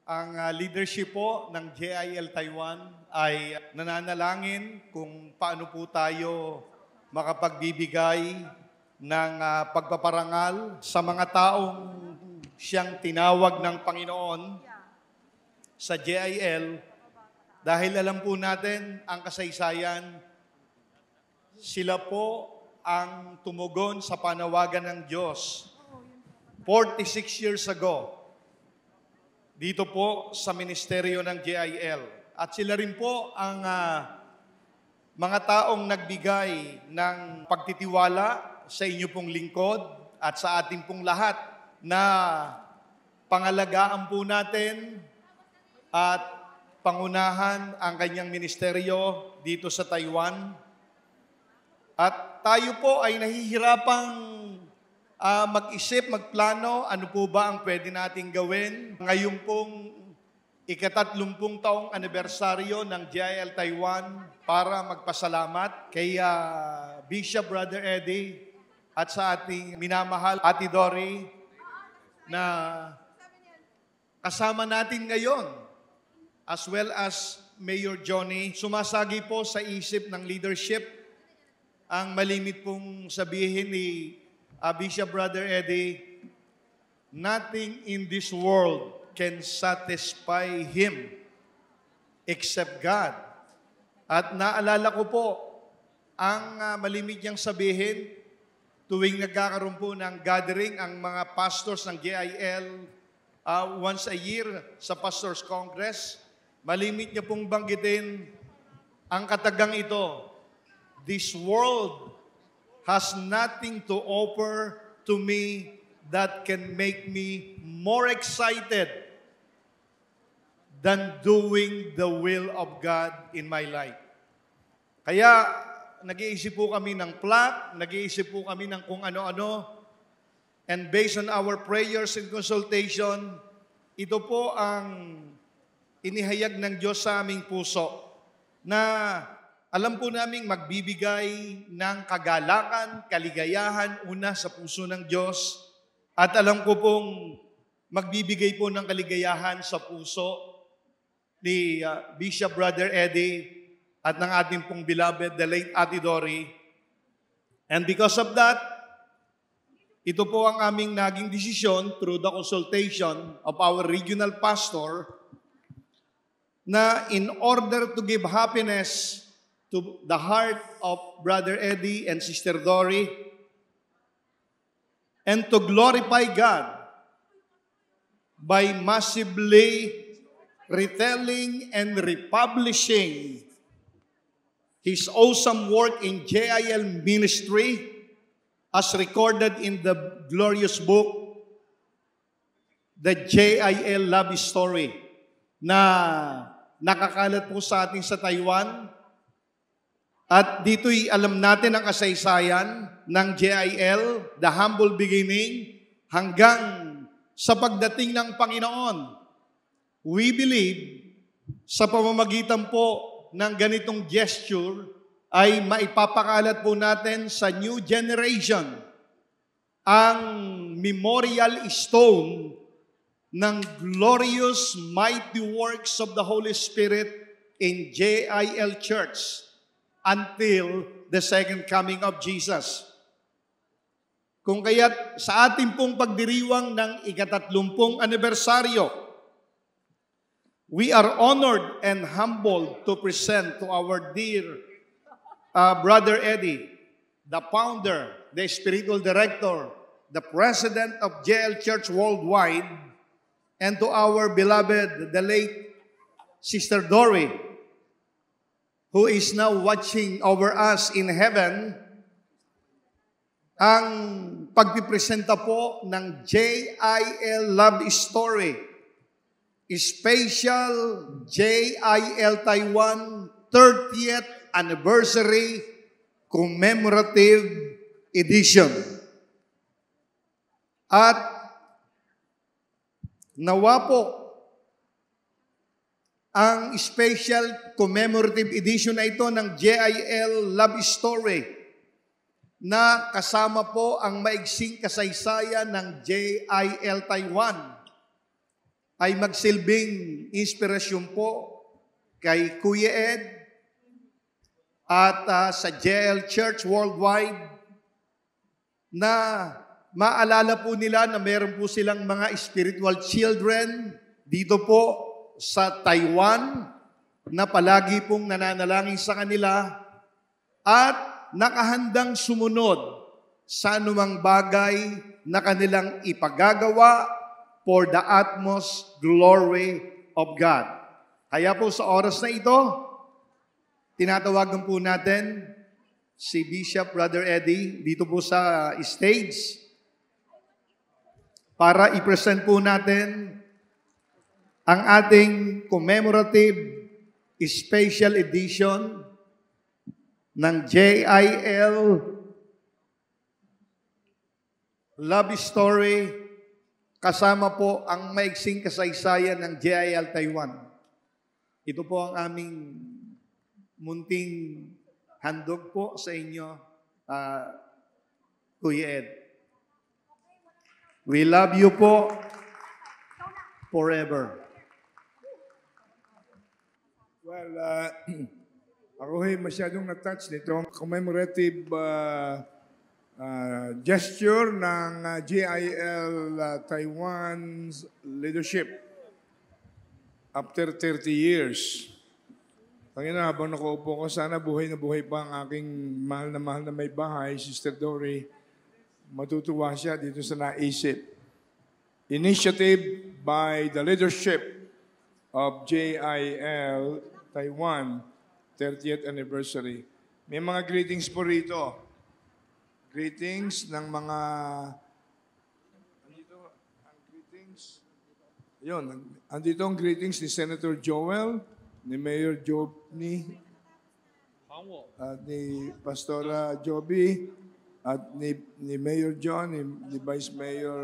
Ang leadership po ng JIL Taiwan ay nananalangin kung paano po tayo makapagbibigay ng pagpaparangal sa mga taong siyang tinawag ng Panginoon sa JIL dahil alam po natin ang kasaysayan, sila po ang tumugon sa panawagan ng Diyos 46 years ago dito po sa ministeryo ng JIL. At sila rin po ang mga taong nagbigay ng pagtitiwala sa inyo pong lingkod at sa ating pong lahat na pangalagaan po natin at pangunahan ang kanyang ministeryo dito sa Taiwan. At tayo po ay nahihirapang mag-isip, magplano, ano po ba ang pwede nating gawin. Ngayon pong ika-30 taong anibersaryo ng JIL Taiwan para magpasalamat kay Bishop Brother Eddie at sa ating minamahal Ate Dory na kasama natin ngayon as well as Mayor Johnny. Sumasagi po sa isip ng leadership ang malimit pong sabihin ni Bishop Brother Eddie, nothing in this world can satisfy him except God. At naalala ko po ang malimit niyang sabihin tuwing nagkakaroon po ng gathering ang mga pastors ng JIL once a year sa Pastors Congress. Malimit niya pong banggitin ang katagang ito, this world has nothing to offer to me that can make me more excited than doing the will of God in my life. Kaya nag-iisip po kami ng plot, nag-iisip po kami ng kung ano-ano, and based on our prayers and consultation, ito po ang inihayag ng Diyos sa aming puso na alam po naming magbibigay ng kagalakan, kaligayahan una sa puso ng Diyos. At alam ko pong magbibigay po ng kaligayahan sa puso ni Bishop Brother Eddie at ng ating pong beloved, the late Ate Dory. And because of that, ito po ang aming naging desisyon through the consultation of our regional pastor na in order to give happiness to the heart of Brother Eddie and Sister Dory, and to glorify God by massively retelling and republishing His awesome work in JIL ministry as recorded in the glorious book, The JIL Love Story, na nakakalat po sa atin sa Taiwan. At dito'y alam natin ang kasaysayan ng JIL, the humble beginning, hanggang sa pagdating ng Panginoon. We believe sa pamamagitan po ng ganitong gesture ay maipapakalat po natin sa new generation ang memorial stone ng glorious mighty works of the Holy Spirit in JIL Church until the second coming of Jesus. Kung kaya't sa ating pong pagdiriwang ng ika-30 anibersaryo, we are honored and humbled to present to our dear Brother Eddie, the founder, the spiritual director, the president of JIL Church Worldwide, and to our beloved, the late Sister Dory, who is now watching over us in heaven, ang pagpipresenta po ng JIL Love Story, Special JIL Taiwan 30th Anniversary Commemorative Edition. At nawa po ang special commemorative edition na ito ng JIL Love Story na kasama po ang maigsing kasaysayan ng JIL Taiwan ay magsilbing inspirasyon po kay Kuya Ed at sa JL Church Worldwide na maalala po nila na meron po silang mga spiritual children dito po sa Taiwan na palagi pong nananalangin sa kanila at nakahandang sumunod sa anumang bagay na kanilang ipagagawa for the utmost glory of God. Kaya po sa oras na ito, tinatawagan po natin si Bishop Brother Eddie dito po sa stage para i-present po natin ang ating commemorative special edition ng JIL Love Story kasama po ang maiksing kasaysayan ng JIL Taiwan. Ito po ang aming munting handog po sa inyo, Kuya Ed. We love you po forever. Well, ako ay masyadong na-touch nitong commemorative gesture ng JIL Taiwan's leadership after 30 years. Panginoon, habang nakaupo ko, sana buhay na buhay pa ang aking mahal na may bahay, Sister Dory. Matutuwa siya dito sa naisip. Initiative by the leadership of JIL Taiwan 30th anniversary. May mga greetings po rito. Greetings ng mga andito ang greetings. Ayun, andito ang greetings ni Senator Joel, ni Mayor Jobni, at ni Pastora Joby, at ni Mayor John, ni Vice Mayor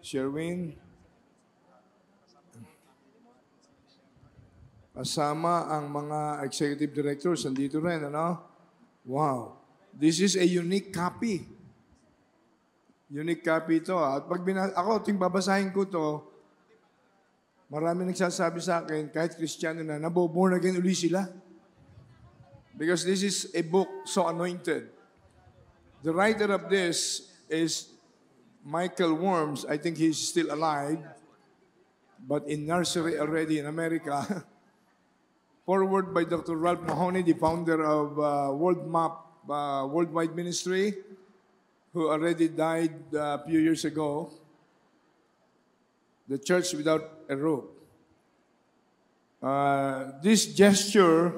Sherwin. Kasama ang mga executive directors, andito rin, ano? Wow. This is a unique copy. Unique copy ito. At pag ako, ting babasahin ko to, marami nagsasabi sa akin, kahit Kristiyano na, naboborn again uli sila. Because this is a book so anointed. The writer of this is Michael Worms. I think he's still alive, but in nursery already in America. Forward by Dr. Ralph Mahoney, the founder of World Map Worldwide Ministry, who already died a few years ago. The Church Without a Roof. This gesture,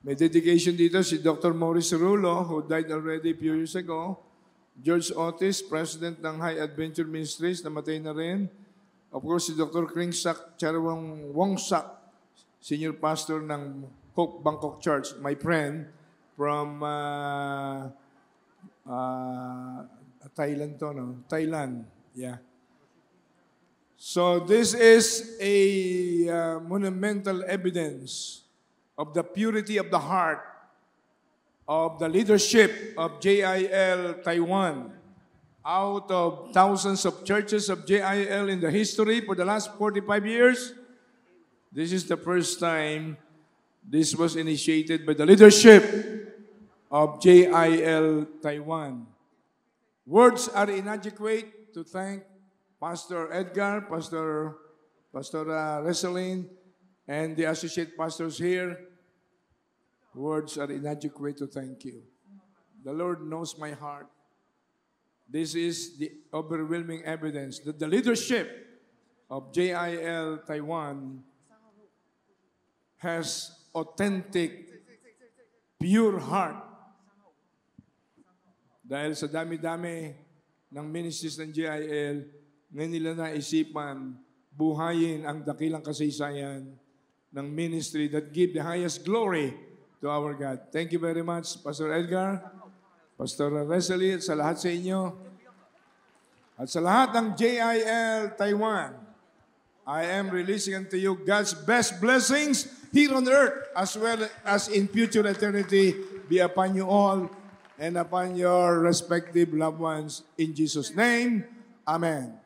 may dedication dito si Dr. Maurice Rulo, who died already a few years ago. George Otis, President ng High Adventure Ministries, namatay na rin. Of course, si Dr. Kringsak Charawang Wongsak, Senior Pastor ng Hope Bangkok Church, my friend from Thailand to, no? Thailand, yeah. So this is a monumental evidence of the purity of the heart of the leadership of JIL Taiwan. Out of thousands of churches of JIL in the history for the last 45 years, this is the first time this was initiated by the leadership of JIL Taiwan. Words are inadequate to thank Pastor Edgar, Pastor Reselin, and the associate pastors here. Words are inadequate to thank you. The Lord knows my heart. This is the overwhelming evidence that the leadership of JIL Taiwan has authentic, pure heart. Dahil sa dami-dami ng ministries ng JIL, ngayon nila naisipan buhayin ang dakilang kasaysayan ng ministry that give the highest glory to our God. Thank you very much, Pastor Edgar, Pastor Wesley, at sa lahat sa inyo. At sa lahat ng JIL Taiwan, I am releasing unto you God's best blessings here on earth as well as in future eternity be upon you all and upon your respective loved ones. In Jesus' name, Amen.